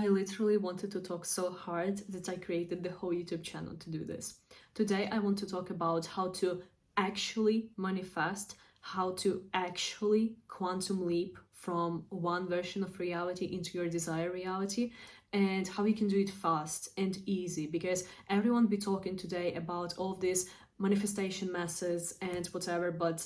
literally wanted to talk so hard that I created the whole YouTube channel to do this. Today I want to talk about how to actually manifest, how to actually quantum leap from one version of reality into your desired reality, and how you can do it fast and easy, because everyone be talking today about all of these manifestation methods and whatever, but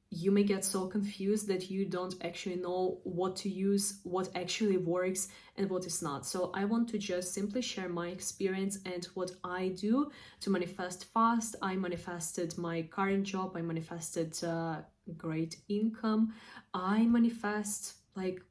you may get so confused that you don't actually know what to use, what actually works and what is not. So I want to just simply share my experience and what I do to manifest fast. I manifested my current job, I manifested great income, I manifest like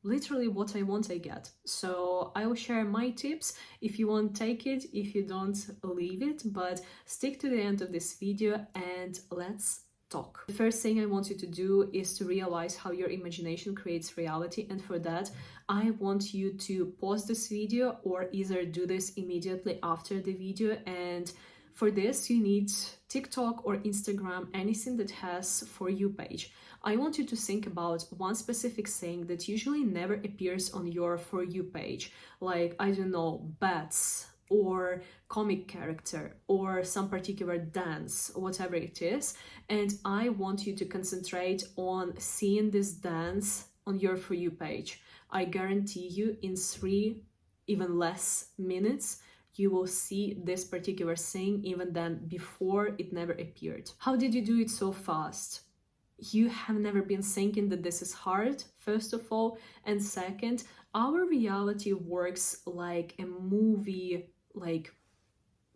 literally what I want I get. So I will share my tips. If you want, take it. If you don't, leave it, but stick to the end of this video and let's talk. The first thing I want you to do is to realize how your imagination creates reality, and for that I want you to pause this video or either do this immediately after the video. And for this you need TikTok or Instagram, anything that has For You page. I want you to think about one specific thing that usually never appears on your For You page, like, I don't know, bats or comic character or some particular dance, whatever it is. And I want you to concentrate on seeing this dance on your For You page. I guarantee you in 3, even less minutes, you will see this particular thing, even then before it never appeared. How did you do it so fast? You have never been thinking that this is hard, first of all, and second, our reality works like a movie, like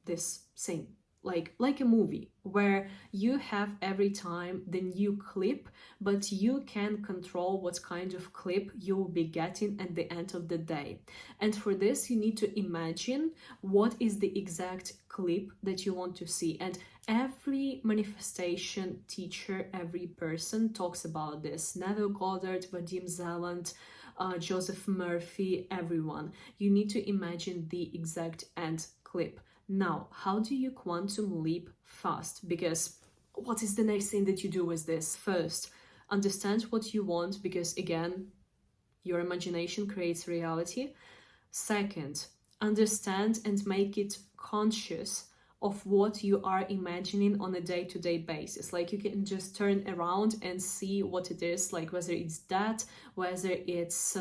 this thing, like a movie where you have every time the new clip, but you can control what kind of clip you will be getting at the end of the day. And for this you need to imagine what is the exact clip that you want to see. And every manifestation teacher, every person talks about this. Neville Goddard, Vadim Zeland, Joseph Murphy, everyone. You need to imagine the exact end clip. Now, how do you quantum leap fast? Because what is the next thing that you do with this? First, understand what you want, because again, your imagination creates reality. Second, understand and make it conscious of what you are imagining on a day-to-day basis. Like, you can just turn around and see what it is, like whether it's that, whether it's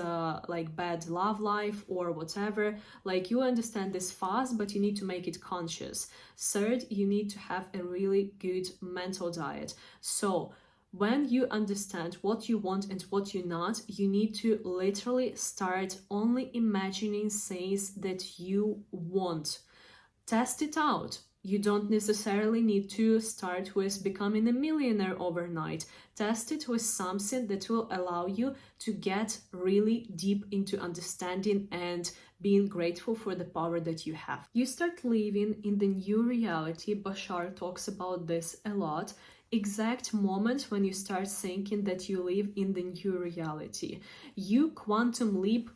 like bad love life or whatever. Like, you understand this fast, but you need to make it conscious. Third, you need to have a really good mental diet. So when you understand what you want and what you not, you need to literally start only imagining things that you want. Test it out. You don't necessarily need to start with becoming a millionaire overnight. Test it with something that will allow you to get really deep into understanding and being grateful for the power that you have. You start living in the new reality. Bashar talks about this a lot. Exact moment when you start thinking that you live in the new reality. You quantum leap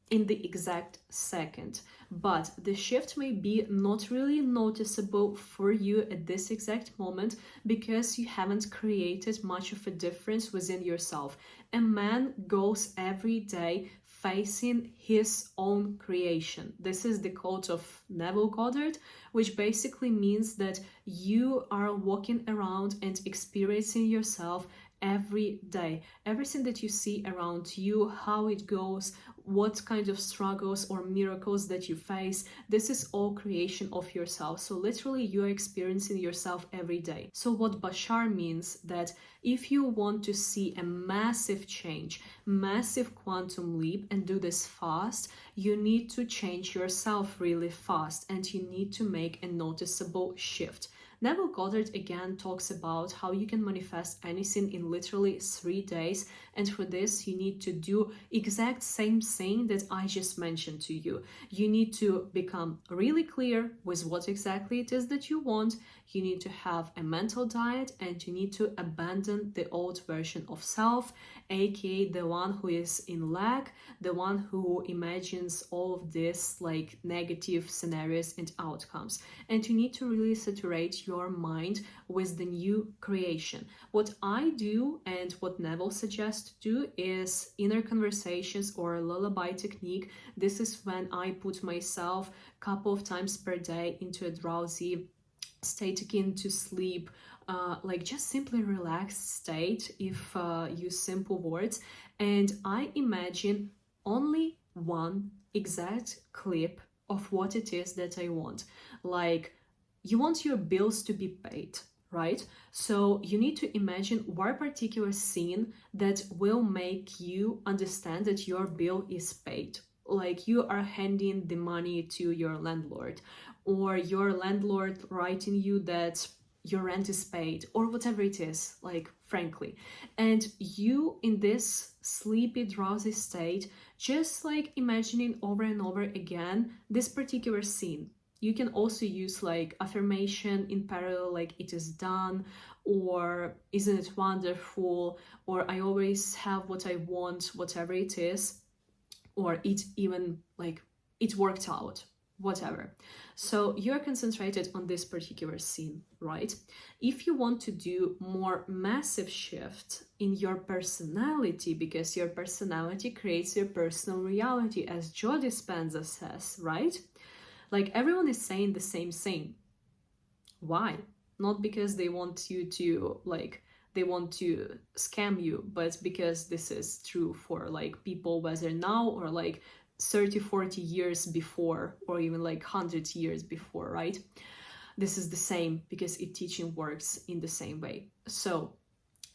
in the exact second, but the shift may be not really noticeable for you at this exact moment because you haven't created much of a difference within yourself. A man goes every day facing his own creation. This is the quote of Neville Goddard, which basically means that you are walking around and experiencing yourself every day. Everything that you see around you, how it goes, what kind of struggles or miracles that you face, this is all creation of yourself. So literally you are experiencing yourself every day. So what Bashar means that if you want to see a massive change, massive quantum leap, and do this fast, you need to change yourself really fast and you need to make a noticeable shift. Neville Goddard again talks about how you can manifest anything in literally 3 days, and for this you need to do exact same thing that I just mentioned to you. You need to become really clear with what exactly it is that you want. You need to have a mental diet and you need to abandon the old version of self, aka the one who is in lack, the one who imagines all of this like negative scenarios and outcomes. And you need to really saturate your mind with the new creation. What I do and what Neville suggests to do is inner conversations or lullaby technique. This is when I put myself a couple of times per day into a drowsy state, akin to sleep, like just simply relaxed state, if use simple words, and I imagine only one exact clip of what it is that I want. Like, you want your bills to be paid, right? So you need to imagine one particular scene that will make you understand that your bill is paid. Like, you are handing the money to your landlord, or your landlord writing you that your rent is paid, or whatever it is, like, frankly. And you, in this sleepy, drowsy state, just like imagining over and over again this particular scene. You can also use like affirmation in parallel, like "it is done," or "isn't it wonderful," or "I always have what I want," whatever it is, or "it even like it worked out," whatever. So you're concentrated on this particular scene, right? If you want to do more massive shift in your personality, because your personality creates your personal reality, as Joe Dispenza says, right? Like, everyone is saying the same thing. Why? Not because they want you to, like, they want to scam you, but because this is true for like people, whether now or like 30, 40 years before, or even like 100 years before, right? This is the same, because teaching works in the same way. So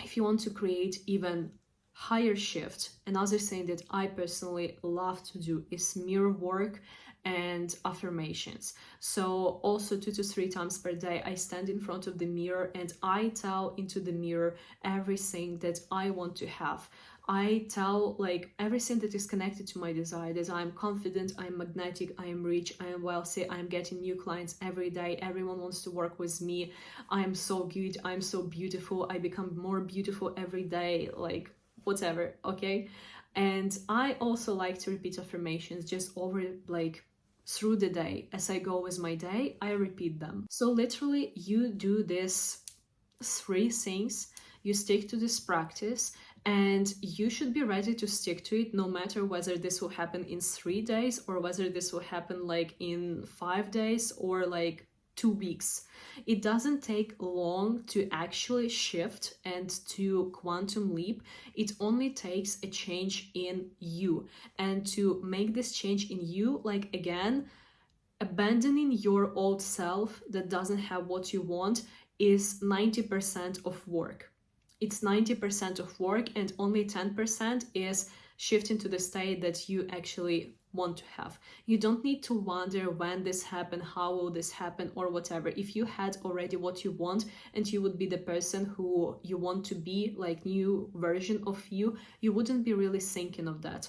if you want to create even higher shift, another thing that I personally love to do is mirror work and affirmations. So also 2 to 3 times per day, I stand in front of the mirror and I tell into the mirror everything that I want to have. I tell like everything that is connected to my desire, that I'm confident, I'm magnetic, I am rich, I am wealthy, I am getting new clients every day, everyone wants to work with me, I am so good, I'm so beautiful, I become more beautiful every day, like whatever, okay? And I also like to repeat affirmations just over like through the day. As I go with my day, I repeat them. So literally you do this 3 things, you stick to this practice, and you should be ready to stick to it, no matter whether this will happen in 3 days or whether this will happen like in 5 days or like 2 weeks. It doesn't take long to actually shift and to quantum leap. It only takes a change in you. And to make this change in you, like again, abandoning your old self that doesn't have what you want is 90% of work. It's 90% of work, and only 10% is shifting to the state that you actually want to have. You don't need to wonder when this happened, how will this happen, or whatever. If you had already what you want and you would be the person who you want to be, like new version of you, you wouldn't be really thinking of that.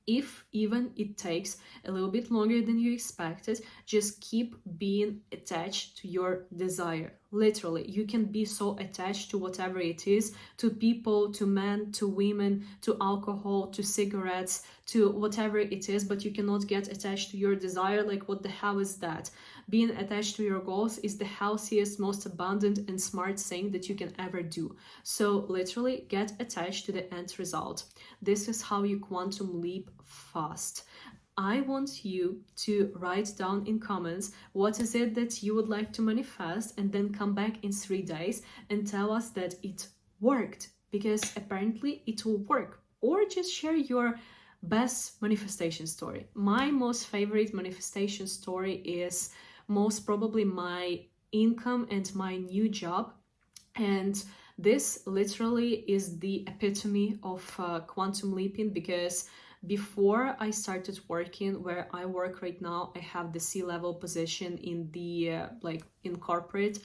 If even it takes a little bit longer than you expected, just keep being attached to your desire. Literally, you can be so attached to whatever it is, to people, to men, to women, to alcohol, to cigarettes, to whatever it is, but you cannot get attached to your desire. Like, what the hell is that? Being attached to your goals is the healthiest, most abundant and smart thing that you can ever do. So literally get attached to the end result. This is how you quantum leap fast. I want you to write down in comments what is it that you would like to manifest, and then come back in 3 days and tell us that it worked, because apparently it will work. Or just share your best manifestation story. My most favorite manifestation story is most probably my income and my new job. And this literally is the epitome of quantum leaping, because before I started working where I work right now, I have the C-level position in the like in corporate,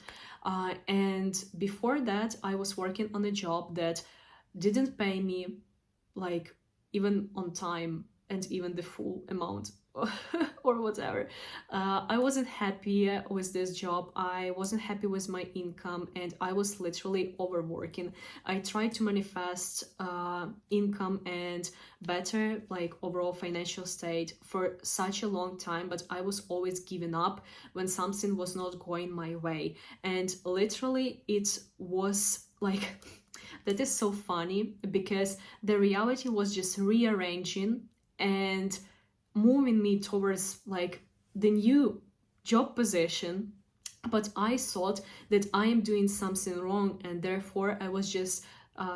and before that I was working on a job that didn't pay me like even on time and even the full amount or whatever. I wasn't happy with this job. I wasn't happy with my income, and I was literally overworking. I tried to manifest income and better like overall financial state for such a long time, but I was always giving up when something was not going my way. And literally it was like that is so funny, because the reality was just rearranging and moving me towards like the new job position. But I thought that I am doing something wrong, and therefore I was just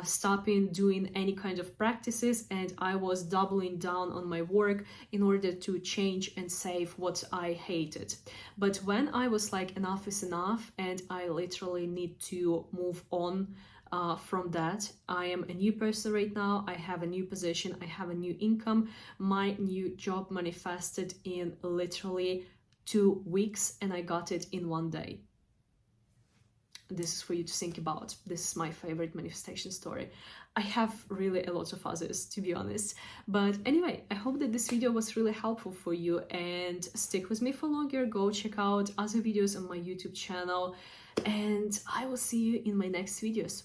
stopping doing any kind of practices, and I was doubling down on my work in order to change and save what I hated. But when I was like, enough is enough, and I literally need to move on from that. I am a new person right now. I have a new position. I have a new income. My new job manifested in literally 2 weeks, and I got it in 1 day. This is for you to think about. This is my favorite manifestation story. I have really a lot of others, to be honest. But anyway, I hope that this video was really helpful for you, and stick with me for longer. Go check out other videos on my YouTube channel, and I will see you in my next videos.